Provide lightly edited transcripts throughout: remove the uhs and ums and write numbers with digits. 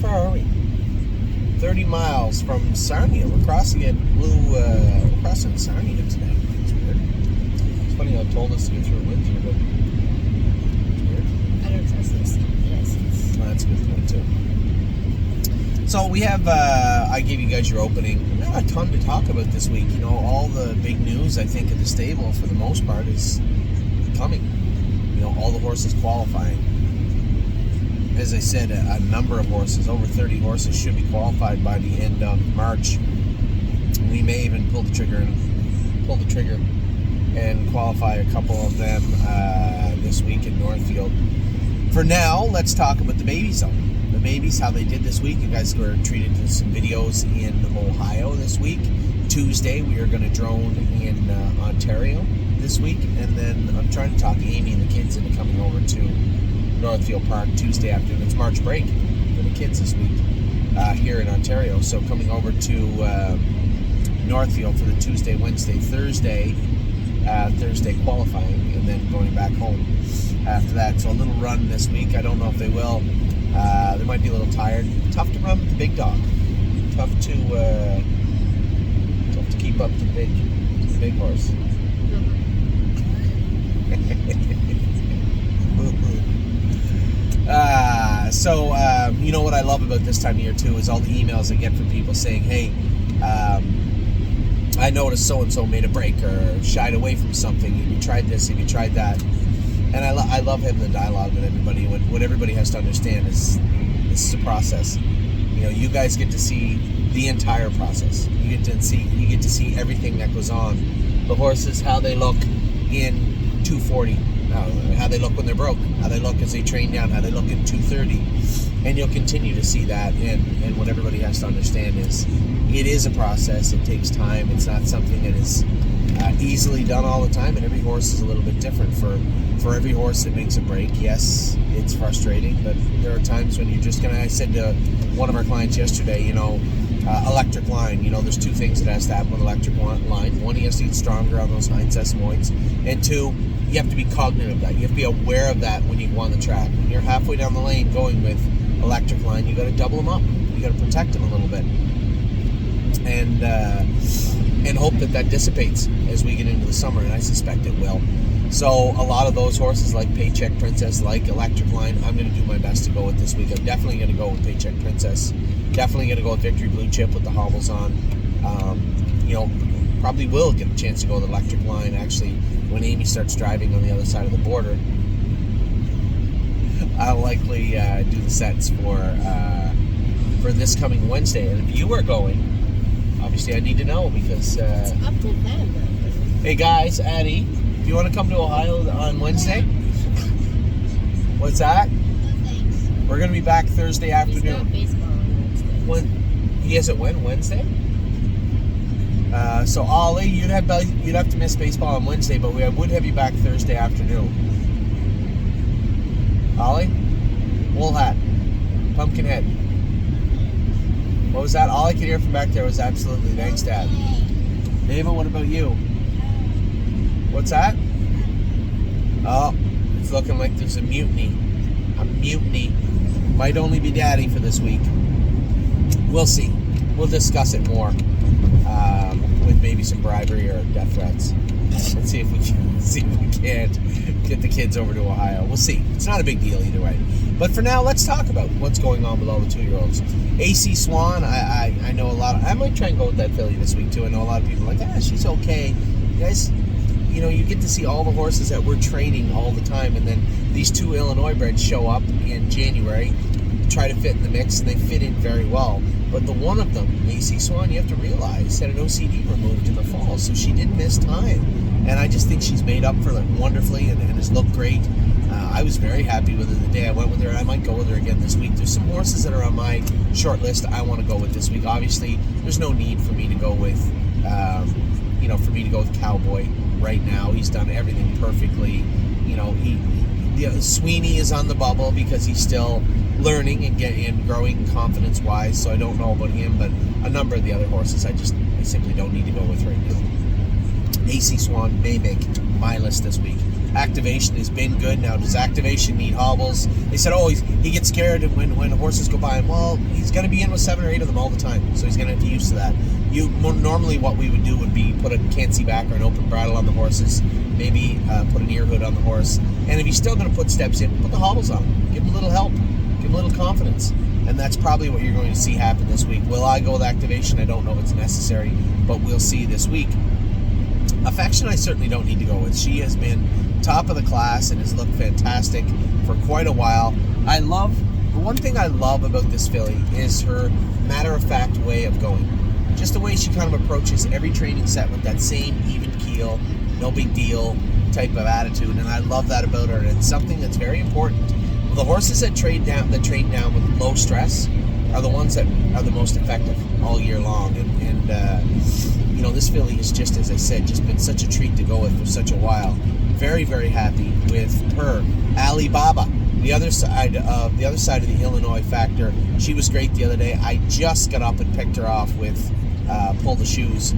far are we? 30 miles from Sarnia. We're crossing it we're crossing Sarnia today. It's weird. It's funny how it told us to get through Windsor, but it's weird. I don't trust this. Yes. Well, that's a good point, too. So we have, I gave you guys your opening. We got a ton to talk about this week. You know, all the big news, I think, of the stable, for the most part, is coming. You know, all the horses qualifying. As I said, a number of horses, over 30 horses, should be qualified by the end of March. We may even pull the trigger and qualify a couple of them this week in Northfield. For now, let's talk about the babies, though. The babies, how they did this week. You guys were treated to some videos in Ohio this week. Tuesday, we are going to drone in Ontario this week. And then I'm trying to talk Amy and the kids into coming over to Northfield Park Tuesday afternoon. It's March break for the kids this week here in Ontario. So coming over to Northfield for the Tuesday, Wednesday, Thursday qualifying, and then going back home after that. So a little run this week. I don't know if they will. They might be a little tired. Tough to run with the big dog. Tough to keep up the big horse. So you know what I love about this time of year too is all the emails I get from people saying, "Hey, I noticed so and so made a break or shied away from something. Have you tried this? Have you tried that?" And I love having the dialogue with everybody. What everybody has to understand is this is a process. You know, you guys get to see the entire process. You get to see everything that goes on. The horses, how they look in 240, how they look when they're broke, how they look as they train down, how they look in 230, and you'll continue to see that. And what everybody has to understand is it is a process. It takes time. It's not something that is easily done all the time, and every horse is a little bit different. For every horse that makes a break, yes, it's frustrating, but there are times when you're just gonna. I said to one of our clients yesterday, you know, electric line. You know, there's two things that has to happen with electric line. One, he has to get stronger on those hind sesamoids, and two, you have to be cognizant of that. You have to be aware of that when you go on the track. When you're halfway down the lane going with electric line, you got to double them up. You got to protect them a little bit, and hope that dissipates as we get into the summer, and I suspect it will. So a lot of those horses like Paycheck Princess, like Electric Line, I'm going to do my best to go with this week. I'm definitely going to go with Paycheck Princess. Definitely going to go with Victory Blue Chip with the hobbles on. You know, probably will get a chance to go with Electric Line, actually, when Amy starts driving on the other side of the border. I'll likely do the sets for this coming Wednesday. And if you are going, obviously I need to know because... it's up to them. Hey guys, Addie, do you want to come to Ohio on Wednesday? What's that? We're going to be back Thursday afternoon. He's got baseball on Wednesday. He has it when? Wednesday? So Ollie, you'd have to miss baseball on Wednesday, but we would have you back Thursday afternoon. Ollie? Wool hat. Pumpkin head. What was that? All I could hear from back there was absolutely thanks, Dad. David, what about you? What's that? Oh, it's looking like there's a mutiny. A mutiny. Might only be Daddy for this week. We'll see. We'll discuss it more with maybe some bribery or death threats. Let's see if we can't get the kids over to Ohio. We'll see. It's not a big deal either way. But for now, let's talk about what's going on with all the 2-year-olds. AC Swan, I know a lot of... I might try and go with that filly this week, too. I know a lot of people are like, she's okay. You guys, you know, you get to see all the horses that we're training all the time, and then these 2 Illinois breds show up in January, try to fit in the mix, and they fit in very well. But the one of them, AC Swan, you have to realize, had an OCD removed in the fall, so she did miss time. And I just think she's made up for it wonderfully and has looked great. I was very happy with her the day I went with her. I might go with her again this week. There's some horses that are on my short list I want to go with this week. Obviously, there's no need for me to go with, Cowboy right now. He's done everything perfectly. You know, Sweeney is on the bubble because he's still learning and growing confidence-wise. So I don't know about him, but a number of the other horses I simply don't need to go with right now. AC Swan may make my list this week. activation has been good. Now, does activation need hobbles? They said, he gets scared when horses go by him. Well, he's going to be in with 7 or 8 of them all the time, so he's going to get used to that. Normally what we would do would be put a can't-see back or an open bridle on the horses, maybe put an ear hood on the horse, and if he's still going to put steps in, put the hobbles on him. Give him a little help. Give him a little confidence. And that's probably what you're going to see happen this week. Will I go with activation? I don't know if it's necessary, but we'll see this week. Affection, I certainly don't need to go with. She has been top of the class and has looked fantastic for quite a while. The one thing I love about this filly is her matter-of-fact way of going. Just the way she kind of approaches every training set with that same even keel, no big deal type of attitude, and I love that about her. And it's something that's very important. The horses that train down with low stress are the ones that are the most effective all year long. And this filly is just, as I said, just been such a treat to go with for such a while. Very, very happy with her. Alibaba, the other side of the Illinois factor. She was great the other day. I just got up and picked her off with Pull the Shoes,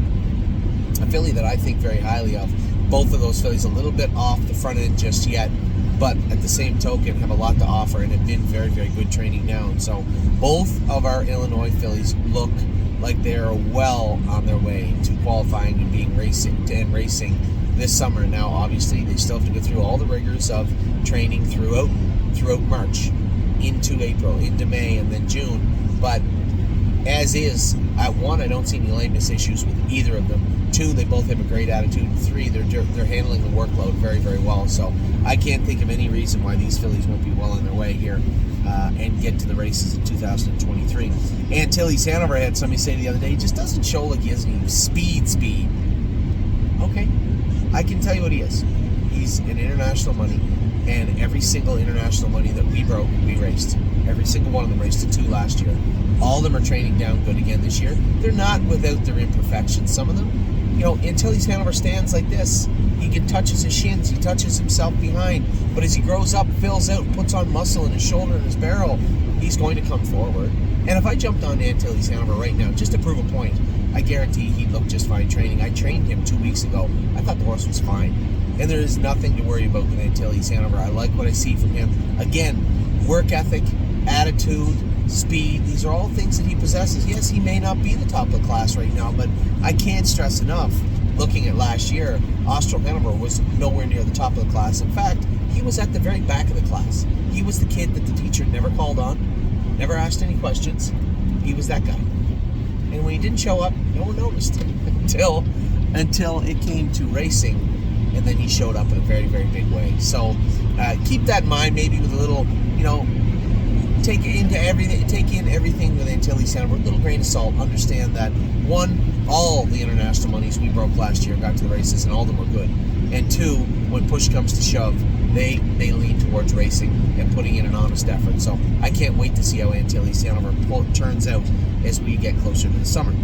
a filly that I think very highly of. Both of those fillies a little bit off the front end just yet, but at the same token have a lot to offer and have been very, very good training down. So both of our Illinois fillies look like they are well on their way to qualifying and being racing this summer. Now, obviously, they still have to go through all the rigors of training throughout March, into April, into May, and then June. But as is, at 1, I don't see any lameness issues with either of them. 2, they both have a great attitude. 3, they're handling the workload very, very well. So I can't think of any reason why these fillies won't be well on their way here and get to the races in 2023. Antilles Hanover, had somebody say the other day, he just doesn't show like he has any speed. Okay, I can tell you what he is. He's an international money, and every single international money that we broke, we raced. Every single one of them raced a 2 last year. All of them are training down good again this year. They're not without their imperfections. Some of them, Antilles Hanover stands like this. He can touches his shins. He touches himself behind. But as he grows up, fills out, puts on muscle in his shoulder and his barrel, he's going to come forward. And if I jumped on Antilles Hanover right now, just to prove a point, I guarantee he'd look just fine training. I trained him 2 weeks ago. I thought the horse was fine. And there is nothing to worry about with Antilles Hanover. I like what I see from him. Again, work ethic, attitude, speed, these are all things that he possesses. Yes, he may not be the top of the class right now, but I can't stress enough, looking at last year, Austral Hanover was nowhere near the top of the class. In fact, he was at the very back of the class. He was the kid that the teacher never called on, never asked any questions. He was that guy. And when he didn't show up, no one noticed until it came to racing, and then he showed up in a very, very big way. So keep that in mind, maybe with a little, take in everything with Antilles Hanover with a little grain of salt. Understand that, 1, all the international monies we broke last year got to the races, and all of them were good. And 2, when push comes to shove, they lean towards racing and putting in an honest effort. So I can't wait to see how Antilles Hanover turns out as we get closer to the summer.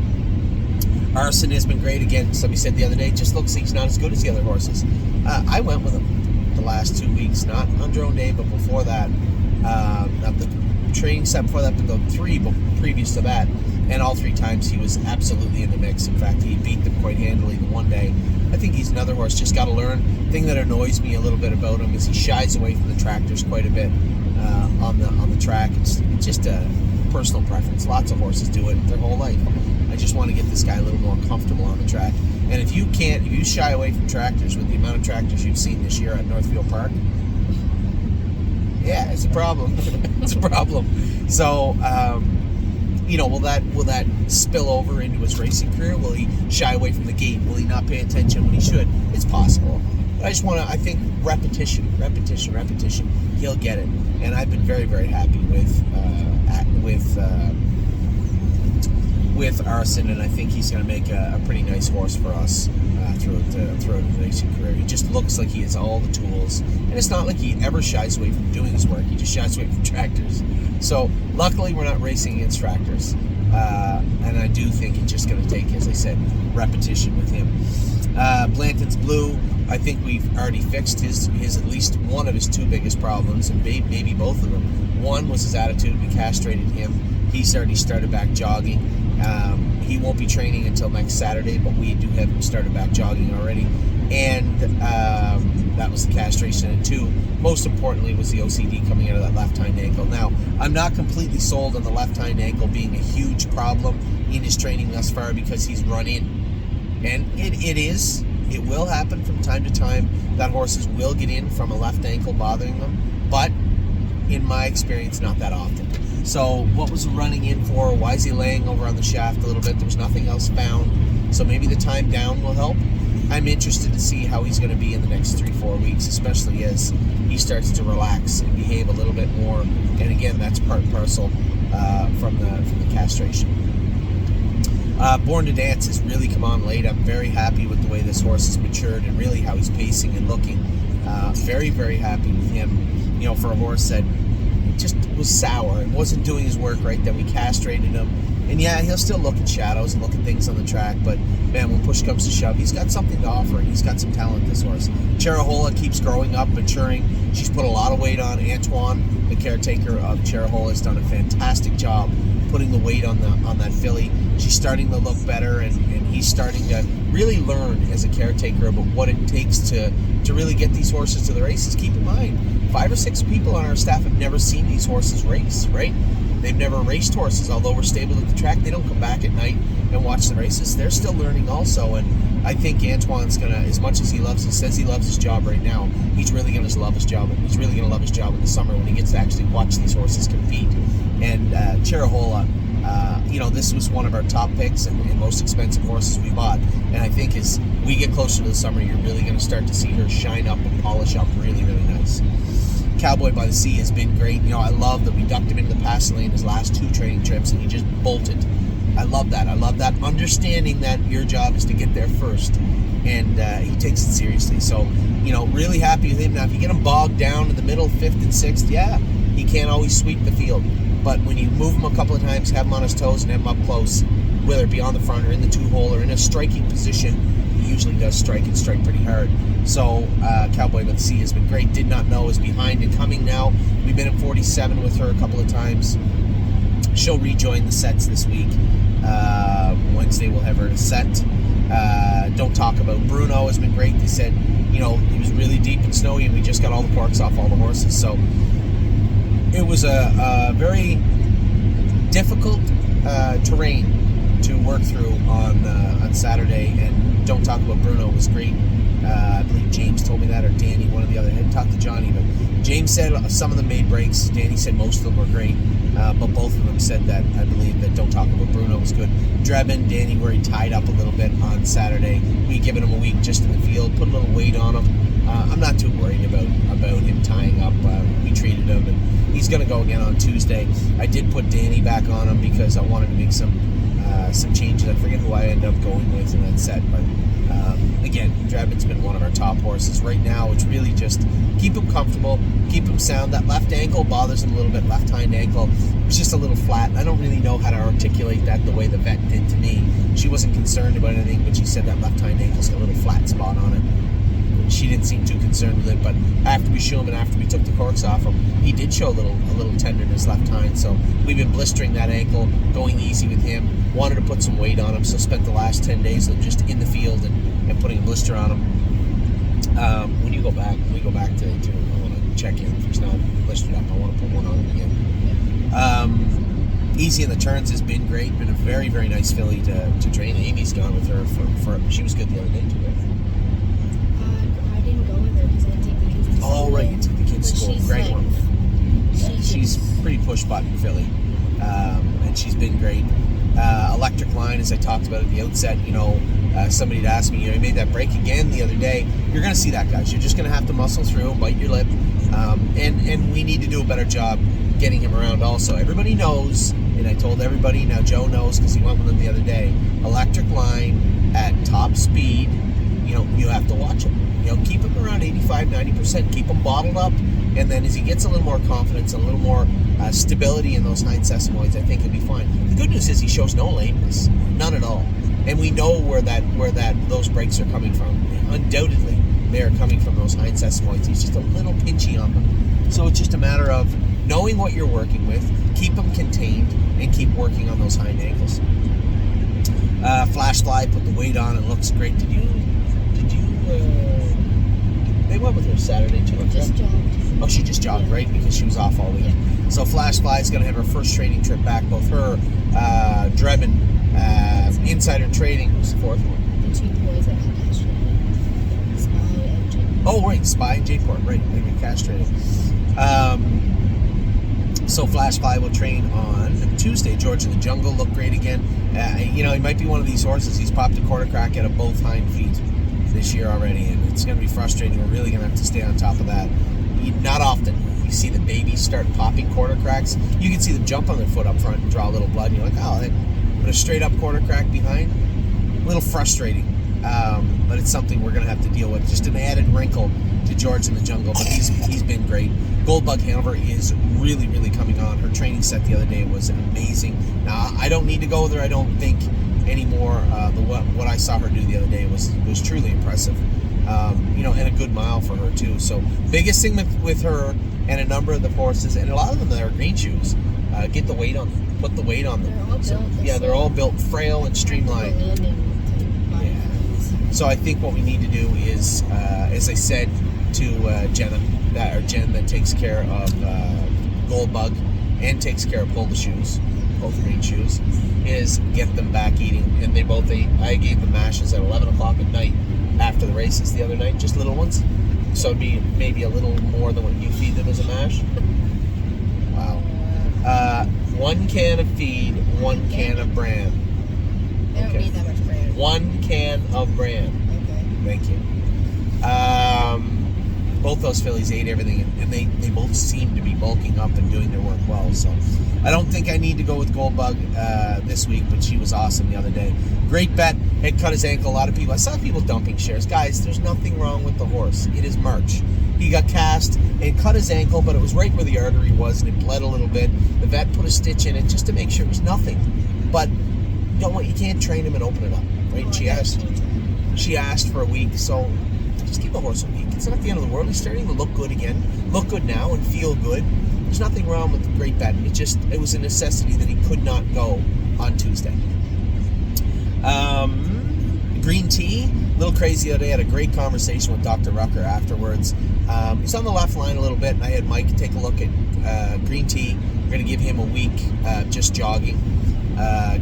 Arson has been great again. Somebody said the other day, just looks like he's not as good as the other horses. I went with him the last 2 weeks, not on drone day, but before that. Not the training set before that, but the 3 previous to that. And all 3 times he was absolutely in the mix. In fact, he beat them quite handily the one day. I think he's another horse, just got to learn. The thing that annoys me a little bit about him is he shies away from the tractors quite a bit on the track. It's just a personal preference. Lots of horses do it their whole life. I just want to get this guy a little more comfortable on the track. And if you shy away from tractors with the amount of tractors you've seen this year at Northfield Park, yeah, it's a problem. It's a problem. So, will that spill over into his racing career? Will he shy away from the gate? Will he not pay attention when he should? It's possible. But I think repetition. He'll get it. And I've been very, very happy with Arson, and I think he's going to make a pretty nice horse for us throughout his racing career. He just looks like he has all the tools, and it's not like he ever shies away from doing his work. He just shies away from tractors. So luckily we're not racing against tractors, and I do think it's just going to take, as I said, repetition with him. Blanton's Blue, I think we've already fixed his at least one of his 2 biggest problems, and maybe both of them. One was his attitude. We castrated him. He's already started back jogging. He won't be training until next Saturday, but we do have him started back jogging already. And that was the castration. And 2, most importantly, was the OCD coming out of that left hind ankle. Now, I'm not completely sold on the left hind ankle being a huge problem in his training thus far because he's run in. And it is. It will happen from time to time that horses will get in from a left ankle bothering them. But in my experience, not that often. So what was running in for? Why is he laying over on the shaft a little bit? There was nothing else found. So maybe the time down will help. I'm interested to see how he's going to be in the next 3-4 weeks, especially as he starts to relax and behave a little bit more. And again, that's part and parcel from the castration. Born to Dance has really come on late. I'm very happy with the way this horse has matured and really how he's pacing and looking. Very, very happy with him. You know, for a horse that just was sour and wasn't doing his work right, then we castrated him. And yeah, he'll still look at shadows and look at things on the track, but man, when push comes to shove, he's got something to offer, and he's got some talent, this horse. Cherahola keeps growing up, maturing. She's put a lot of weight on. Antoine, the caretaker of Cherahola, has done a fantastic job putting the weight on that filly. She's starting to look better, and he's starting to really learn as a caretaker about what it takes to really get these horses to the races. Keep in mind, 5 or 6 people on our staff have never seen these horses race, right? They've never raced horses. Although we're stable at the track, they don't come back at night and watch the races. They're still learning also, and I think Antoine's gonna, as much as he says he loves his job right now, he's really gonna love his job, and he's really gonna love his job in the summer when he gets to actually watch these horses compete. And Cherahola, you know, this was one of our top picks and most expensive horses we bought, and I think as we get closer to the summer, you're really gonna start to see her shine up and polish up really, really nice. Cowboy by the Sea has been great. You know, I love that we ducked him into the pass lane his last 2 training trips and he just bolted. I love that. I love that understanding that your job is to get there first, and he takes it seriously. So, you know, really happy with him. Now, if you get him bogged down in the middle, 5th and 6th, yeah, he can't always sweep the field. But when you move him a couple of times, have him on his toes and have him up close, whether it be on the front or in the 2-hole or in a striking position, he usually does strike and strike pretty hard. So Cowboy by the Sea has been great. Did not know is behind and coming now. We've been at 47 with her a couple of times. She'll rejoin the sets this week. Wednesday we'll have her to set. Don't Talk About Bruno has been great. They said, you know, it was really deep and snowy and we just got all the corks off all the horses. So it was a very difficult terrain to work through on Saturday, and Don't Talk About Bruno was great. I believe James told me that, or Danny, one of the other. I hadn't talked to Johnny, but James said some of them made breaks. Danny said most of them were great, but both of them said that, I believe, that Don't Talk About Bruno was good. Drebin, Danny, where he tied up a little bit on Saturday. We given him a week just in the field, put a little weight on him. I'm not too worried about him tying up. We treated him, and he's going to go again on Tuesday. I did put Danny back on him because I wanted to make some changes. I forget who I ended up going with in that set, but again, Drebin's been one of our top horses. Right now, it's really just keep him comfortable, keep him sound. That left ankle bothers him a little bit, left hind ankle. It's just a little flat. I don't really know how to articulate that the way the vet did to me. She wasn't concerned about anything, but she said that left hind ankle's got a little flat spot on it. She didn't seem too concerned with it, but after we showed him and after we took the corks off him, he did show a little tenderness left hind. So we've been blistering that ankle, going easy with him. Wanted to put some weight on him, so spent the last 10 days of just in the field and putting a blister on him. When we go back to I want to check in if he's not blistered up. I want to put one on him again. Easy in the turns has been great. Been a very, very nice filly to train. Amy's gone with her for she was good the other day too, right? I didn't go with her because I didn't take the kids to school. Oh, right, you took the kids to school. Great one. She's pretty push button filly, and she's been great. Electric Line, as I talked about at the outset, you know, somebody had asked me, you know, he made that break again the other day. You're going to see that, guys. You're just going to have to muscle through, bite your lip, and we need to do a better job getting him around also. Everybody knows, and I told everybody, now Joe knows because he went with him the other day, Electric Line at top speed, you know, you have to watch him. You know, keep him around 85, 90%. Keep him bottled up, and then as he gets a little more confidence, a little more stability in those hind sesamoids, I think he'll be fine. The good news is he shows no lameness, none at all, and we know where those breaks are coming from. Undoubtedly, they are coming from those hind sesamoids. He's just a little pinchy on them, so it's just a matter of knowing knowing what you're working with, keep them contained and keep working on those hind ankles. Flash Fly put the weight on and looks great. Did you they went with her Saturday too? Just jogged. Oh, she just jogged, right? Because she was off all week. Yeah. So Flash Fly is going to have her first training trip back. Both her, Drebin, Insider Trading was the fourth one. The two boys that got castrated. Spy and Jake. Oh, right, Spy and J-Port, right, they get castrated. So Flash Fly will train on Tuesday. George in the Jungle looked great again. He might be one of these horses. He's popped a quarter crack out of both hind feet this year already, and it's going to be frustrating. We're really going to have to stay on top of that. Not often you see the babies start popping quarter cracks. You can see them jump on their foot up front and draw a little blood, and you're like, oh, but a straight up quarter crack behind, a little frustrating. But it's something we're going to have to deal with. Just an added wrinkle to George in the Jungle, but he's been great. Goldbug Hanover is really, really coming on. Her training set the other day was amazing. Now, I don't need to go there, I don't think, anymore. What I saw her do the other day was truly impressive. And a good mile for her too. So biggest thing with her and a number of the horses, and a lot of them that are green shoes, get the weight on them, put the weight on them. They're all built. They're all built frail and streamlined. So I think what we need to do is, as I said to Jen that takes care of Goldbug and takes care of Pull the Shoes, both green shoes, is get them back eating. And they both ate. I gave them mashes at 11 o'clock at night after the races the other night, just little ones. So it'd be maybe a little more than what you feed them as a mash. Wow. 1 can of feed, 1 can of bran. They don't need that much bran. 1 can of bran. Okay. Thank you. Both those fillies ate everything, and they both seem to be bulking up and doing their work well. So I don't think I need to go with Goldbug this week, but she was awesome the other day. Great bet. Had cut his ankle. A lot of people. I saw people dumping shares. Guys, there's nothing wrong with the horse. It is March. He got cast and cut his ankle, but it was right where the artery was, and it bled a little bit. The vet put a stitch in it just to make sure it was nothing. But you can't train him and open it up, right? She asked for a week, so just give the horse a week. It's not the end of the world. He's starting to look good again. Look good now and feel good. There's nothing wrong with the Great Bet. It was a necessity that he could not go on Tuesday. Green Tea, a little crazy the other day. I had a great conversation with Dr. Rucker afterwards. He's on the left line a little bit, and I had Mike take a look at Green Tea. We're going to give him a week just jogging.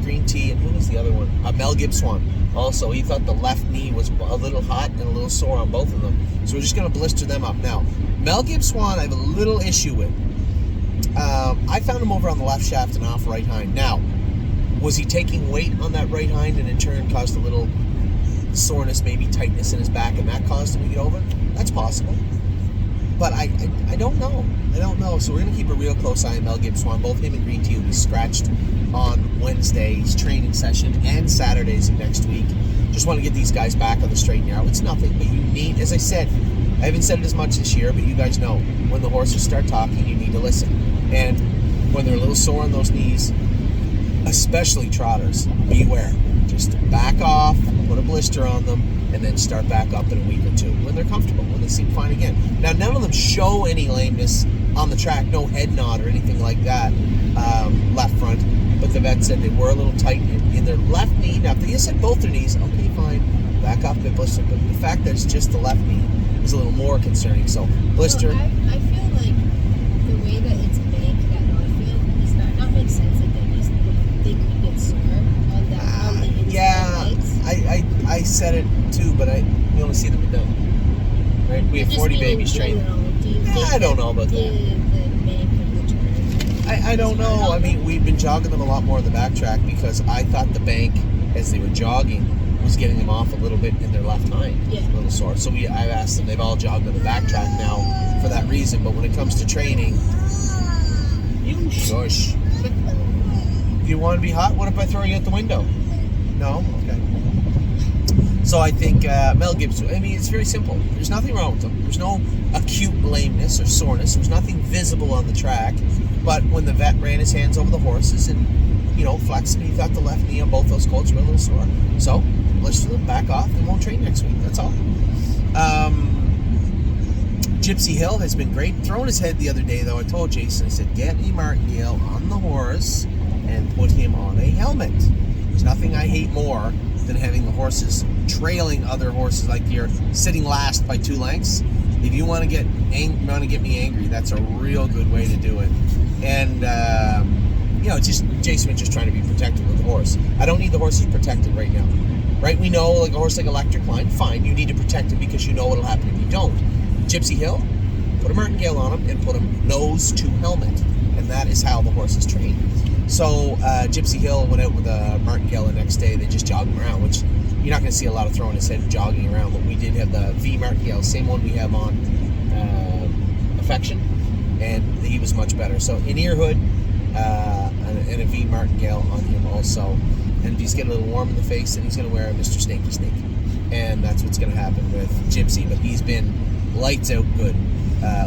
Green Tea, and who was the other one? Mel Gibswan. Also, he thought the left knee was a little hot and a little sore on both of them. So we're just going to blister them up. Now, Mel Gibswan, I have a little issue with. I found him over on the left shaft and off right hind. Now, was he taking weight on that right hind and in turn caused a little soreness, maybe tightness in his back, and that caused him to get over? That's possible. But I don't know. I don't know. So we're going to keep a real close eye on Mel Gibswan. Both him and Green Tea will be scratched on Wednesday's training session and Saturdays of next week. Just want to get these guys back on the straight and narrow. It's nothing, but you need, as I said, I haven't said it as much this year, but you guys know, when the horses start talking, you need to listen. And when they're a little sore on those knees, especially trotters, beware. Just back off, put a blister on them, and then start back up in a week or two when they're comfortable, when they seem fine again. Now, none of them show any lameness on the track, no head nod or anything like that, left front. But the vet said they were a little tight in their left knee. Now, if they just said both their knees, okay, fine, back off, bit blister. But the fact that it's just the left knee is a little more concerning. So, blister. Well, I feel like the way that it's banked at Northfield does not make sense. Like they could get sore on the inside legs. I said it too, but we only see them at them. Right? We have 40 babies trained. I don't know about that. I don't know. I mean, we've been jogging them a lot more on the backtrack because I thought the bank, as they were jogging, was getting them off a little bit in their left hind. Yeah. A little sore. So I've asked them, they've all jogged on the backtrack now for that reason. But when it comes to training, you shush. Do you want to be hot? What if I throw you out the window? No? Okay. So I think Mel Gibson, I mean, it's very simple. There's nothing wrong with them. There's no acute lameness or soreness. There's nothing visible on the track. But when the vet ran his hands over the horses and, flexed and he thought the left knee on both those colts were a little sore. So, blister them, back off, and won't train next week. That's all. Gypsy Hill has been great. Throwing his head the other day, though, I told Jason, I said, get me Martingale on the horse and put him on a helmet. There's nothing I hate more than having the horses trailing other horses, like you're sitting last by 2 lengths. If you want to get me angry, that's a real good way to do it. And Jason was just trying to be protected with the horse. I don't need the horses protected right now. Right? We know, like a horse like Electric Line, fine, you need to protect him because you know what'll happen if you don't. Gypsy Hill, put a martingale on him and put him nose to helmet. And that is how the horse is trained. So Gypsy Hill went out with a martingale the next day. They just jogged him around, which you're not going to see a lot of throwing his head jogging around. But we did have the V martingale, same one we have on Affection, and he was much better. So an ear hood and a V martingale on him also. And if he's getting a little warm in the face, then he's going to wear a Mr. Snaky Snake. And that's what's going to happen with Gypsy. But he's been lights out good.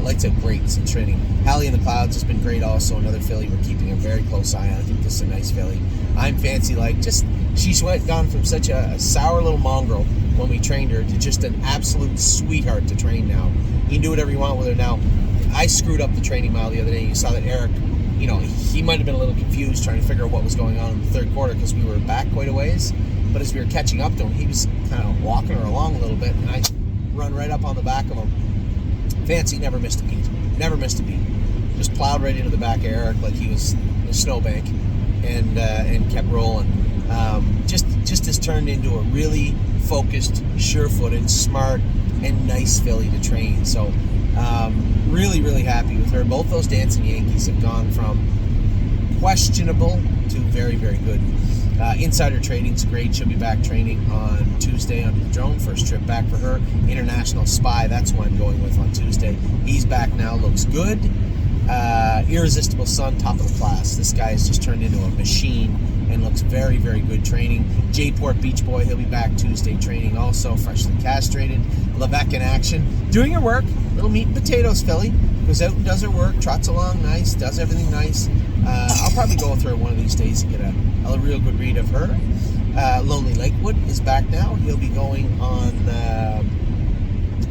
Lights out great since training. Hallie in the Clouds has been great also. Another filly we're keeping a very close eye on. I think this is a nice filly. I'm Fancy Like. She's gone from such a sour little mongrel when we trained her to just an absolute sweetheart to train now. You can do whatever you want with her now. I screwed up the training mile the other day. You saw that Eric, he might have been a little confused trying to figure out what was going on in the third quarter because we were back quite a ways. But as we were catching up to him, he was kind of walking her along a little bit, and I run right up on the back of him. Fancy never missed a beat. Never missed a beat. Just plowed right into the back of Eric like he was a snowbank, and kept rolling. Just has turned into a really focused, sure-footed, smart, and nice filly to train. So really, really happy with her. Both those Dancing Yankees have gone from questionable to very, very good. Insider Trading's great. She'll be back training on Tuesday under the drone. First trip back for her. International Spy, that's who I'm going with on Tuesday. He's back now, looks good. Irresistible Sun, top of the class. This guy has just turned into a machine and looks very, very good training. Jayport Beach Boy, he'll be back Tuesday training also, freshly castrated. Levesque in action, doing her work. Little meat and potatoes filly. Goes out and does her work, trots along nice, does everything nice. I'll probably go with her one of these days and get a real good read of her. Lonely Lakewood is back now. He'll be going on...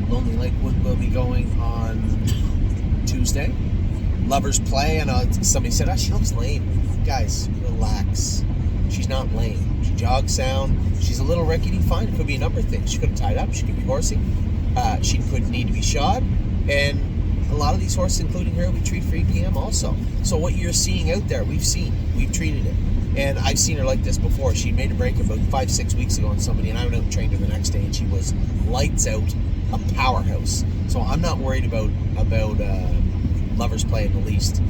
Lonely Lakewood will be going on Tuesday. Lover's Play, and somebody said, she looks lame. Guys, relax. She's not lame. She jogs sound. She's a little rickety, fine. It could be a number of things. She could have tied up. She could be horsey. She could need to be shod. And a lot of these horses, including her, we treat for EPM also. So what you're seeing out there, we've treated it. And I've seen her like this before. She made a break about 5-6 weeks ago on somebody, and I went out and trained her the next day, and she was lights out, a powerhouse. So I'm not worried about Lover's Play in the least.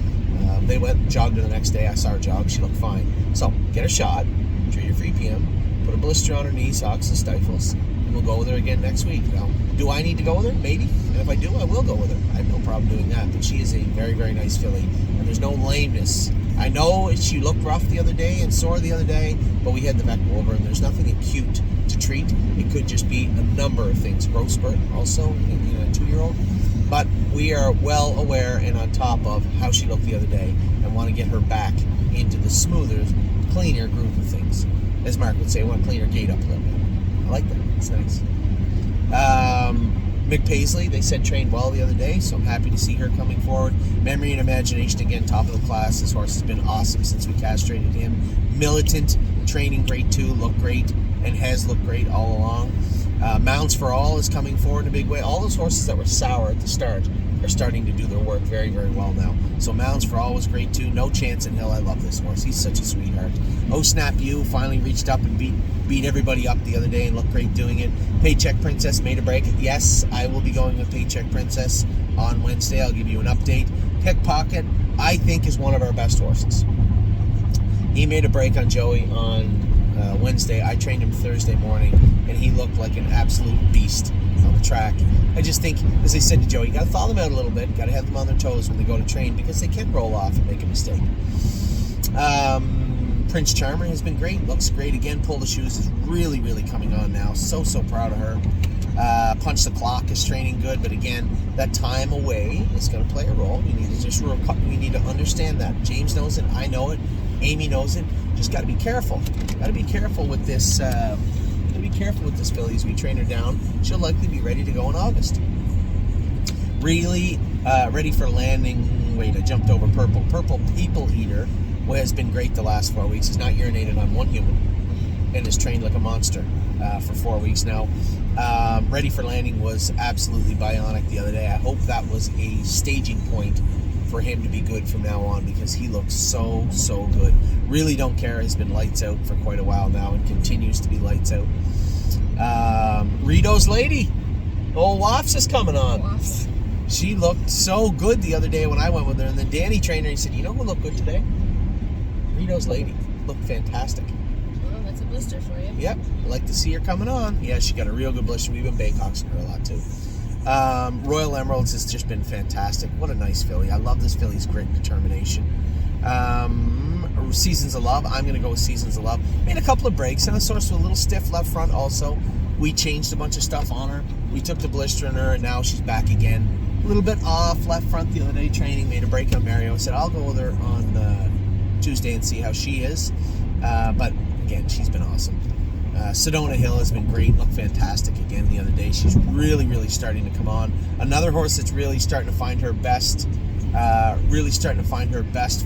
They went and jogged her the next day. I saw her jog. She looked fine. So get her shot, treat her for EPM, put a blister on her knees, hocks, and stifles, and we'll go with her again next week. Now, do I need to go with her? Maybe. And if I do, I will go with her. I have no problem doing that. But she is a very, very nice filly, and there's no lameness. I know she looked rough the other day and sore the other day, but we had the vet go over, and there's nothing acute to treat. It could just be a number of things. Growth spurt also in a 2-year-old. But we are well aware and on top of how she looked the other day and want to get her back into the smoother, cleaner groove of things. As Mark would say, I want to clean her gait up a little bit. I like that. It's nice. Mick Paisley, they said trained well the other day, so I'm happy to see her coming forward. Memory and Imagination, again, top of the class. This horse has been awesome since we castrated him. Militant, training great too, looked great, and has looked great all along. Mounds for All is coming forward in a big way. All those horses that were sour at the start are starting to do their work very, very well now. So Mounds for All was great too. No Chance in Hill. I love this horse. He's such a sweetheart. Oh Snap You finally reached up and beat everybody up the other day and looked great doing it. Paycheck Princess made a break. Yes, I will be going with Paycheck Princess on Wednesday. I'll give you an update. Pickpocket, I think, is one of our best horses. He made a break on Joey on Wednesday. I trained him Thursday morning, and he looked like an absolute beast on the track. I just think, as I said to Joey, you got to thaw them out a little bit. Got to have them on their toes when they go to train because they can roll off and make a mistake. Prince Charmer has been great. Looks great again. Pull the Shoes is really, really coming on now. So proud of her. Punch the Clock is training good, but again, that time away is going to play a role. We need to understand that. James knows it. I know it. Amy knows it. Just got to be careful. Got to be careful with this. Filly as we train her down. She'll likely be ready to go in August. Really ready for landing. Wait, I jumped over Purple. Purple People Eater, who has been great the last 4 weeks. Has not urinated on one human and is trained like a monster for 4 weeks now. Ready for Landing was absolutely bionic the other day. I hope that was a staging point for him to be good from now on, because he looks so good. Really Don't Care has been lights out for quite a while now and continues to be lights out. Rito's lady, old Wops, is coming on. Wops. She looked so good the other day when I went with her, and then Danny trained her. He said, "You know who looked good today? Rito's lady looked fantastic." Well, that's a blister for you. Yep, I'd like to see her coming on. Yeah, she got a real good blister. We've been Baycoxing her a lot too. Royal Emeralds has just been fantastic. What a nice filly. I love this filly's grit and determination. Seasons of Love. I'm going to go with Seasons of Love. Made a couple of breaks, and the source was a little stiff left front also. We changed a bunch of stuff on her. We took the blister in her, and now she's back again. A little bit off left front the other day training. Made a break on Mario. I said, I'll go with her on Tuesday and see how she is. But again, she's been awesome. Sedona Hill has been great. Looked fantastic again the other day. She's really starting to come on. Another horse that's really starting to find her best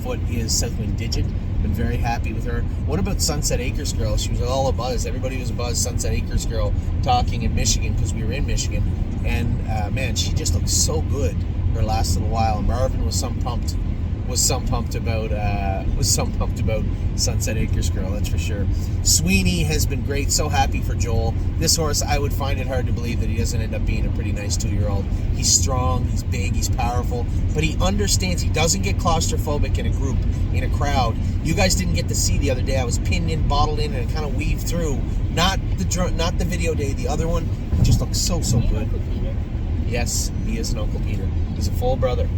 foot is Southwind Digit. Been very happy with her. What about Sunset Acres Girl? She was all abuzz. Everybody was abuzz Sunset Acres Girl talking in Michigan, because we were in Michigan. And man, she just looked so good her last little while. Marvin was some pumped about Sunset Acres Girl, that's for sure. Sweeney has been great. So happy for Joel. This horse, I would find it hard to believe that he doesn't end up being a pretty nice 2-year-old. He's strong, he's big, he's powerful, but he understands. He doesn't get claustrophobic in a group, in a crowd. You guys didn't get to see the other day. I was pinned in, bottled in, and kind of weaved through. Not the video day, the other one. He just looks so good. Yes, he is an Uncle Peter. He's a full brother.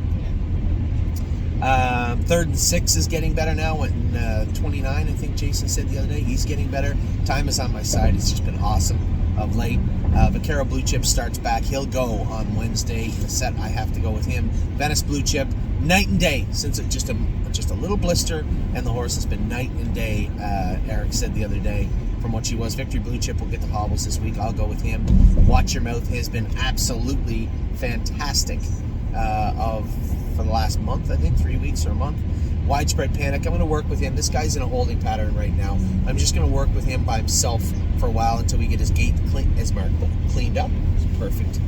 Third and Six is getting better now. Went in 29, I think Jason said the other day. He's getting better. Time is on my side. It's just been awesome of late. Vaquero Blue Chip starts back. He'll go on Wednesday in a set. I have to go with him. Venice Blue Chip, night and day since it's just a little blister, and the horse has been night and day. Eric said the other day from what she was. Victory Blue Chip will get the hobbles this week. I'll go with him. Watch Your Mouth has been absolutely fantastic for the last month, I think 3 weeks or a month. Widespread Panic, I'm going to work with him. This guy's in a holding pattern right now. I'm just going to work with him by himself for a while until we get his gate cleaned up. Perfect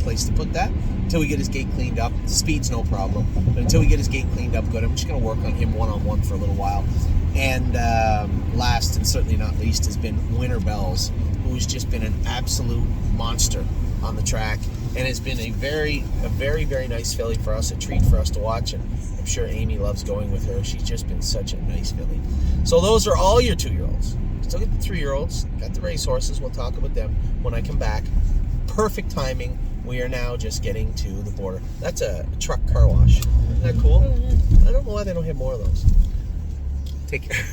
place to put that. Until we get his gate cleaned up. Speed's no problem, but until we get his gate cleaned up good, I'm just going to work on him one-on-one for a little while. And last and certainly not least has been Winter Bells, who's just been an absolute monster on the track, and has been a very nice filly for us, a treat for us to watch, and I'm sure Amy loves going with her. She's just been such a nice filly. So those are all your 2-year-olds. Still get the 3-year-olds, got the race horses. We'll talk about them when I come back. Perfect timing. We are now just getting to the border. That's a truck car wash. Isn't that cool? I don't know why they don't have more of those. Take care.